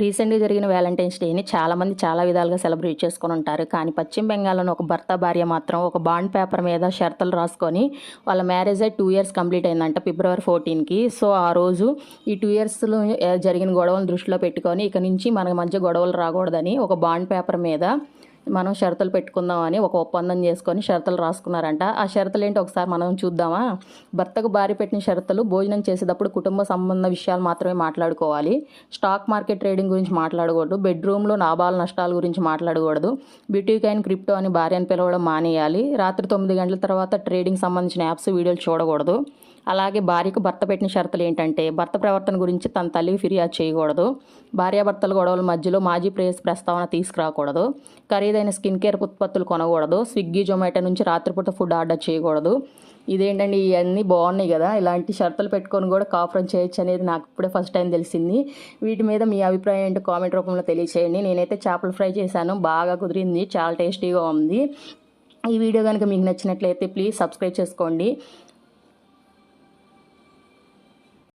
రీసెంట్గా జరిగిన వ్యాలంటైన్స్ డేని చాలామంది చాలా విధాలుగా సెలబ్రేట్ చేసుకొని ఉంటారు. కానీ పశ్చిమ బెంగాల్లోని ఒక భర్త భార్య మాత్రం ఒక బాండ్ పేపర్ మీద షరతులు రాసుకొని వాళ్ళ మ్యారేజ్ అయి 2 years కంప్లీట్ అయిందంట ఫిబ్రవరి 14కి. సో ఆ రోజు ఈ 2 yearsలో జరిగిన గొడవలను దృష్టిలో పెట్టుకొని ఇక నుంచి మన మధ్య గొడవలు రాకూడదని ఒక బాండ్ పేపర్ మీద మనం షరతులు పెట్టుకుందామని ఒక ఒప్పందం చేసుకొని షరతులు రాసుకున్నారంట. ఆ షరతులు ఏంటి ఒకసారి మనం చూద్దామా? భర్తకు భార్య పెట్టిన షరతులు: భోజనం చేసేటప్పుడు కుటుంబ సంబంధ విషయాలు మాత్రమే మాట్లాడుకోవాలి, స్టాక్ మార్కెట్ ట్రేడింగ్ గురించి మాట్లాడకూడదు, బెడ్రూమ్లో లాభాల నష్టాల గురించి మాట్లాడకూడదు, బిట్కాయిన్ క్రిప్టో అని భార్యను పిలవడం మానేయాలి, రాత్రి 9 గంటల తర్వాత ట్రేడింగ్ సంబంధించిన యాప్స్ వీడియోలు చూడకూడదు. అలాగే భార్యకు భర్త పెట్టిన షరతులు ఏంటంటే భర్త ప్రవర్తన గురించి తన తల్లికి ఫిర్యాదు చేయకూడదు, భార్యాభర్తల గొడవల మధ్యలో మాజీ ప్రేయస్ ప్రస్తావన తీసుకురాకూడదు, ఖరీదైన స్కిన్ కేర్ ఉత్పత్తులు కొనకూడదు, స్విగ్గీ జొమాటో నుంచి రాత్రిపూట ఫుడ్ ఆర్డర్ చేయకూడదు. ఇదేంటండి, ఇవన్నీ బాగున్నాయి కదా. ఇలాంటి షరతులు పెట్టుకొని కూడా కాపురం చేయొచ్చు అనేది నాకు ఇప్పుడే ఫస్ట్ టైం తెలిసింది. వీటి మీద మీ అభిప్రాయం ఏంటో కామెంట్ రూపంలో తెలియచేయండి. నేనైతే చేపలు ఫ్రై చేశాను, బాగా కుదిరింది, చాలా టేస్టీగా ఉంది. ఈ వీడియో కనుక మీకు నచ్చినట్లయితే ప్లీజ్ సబ్స్క్రైబ్ చేసుకోండి.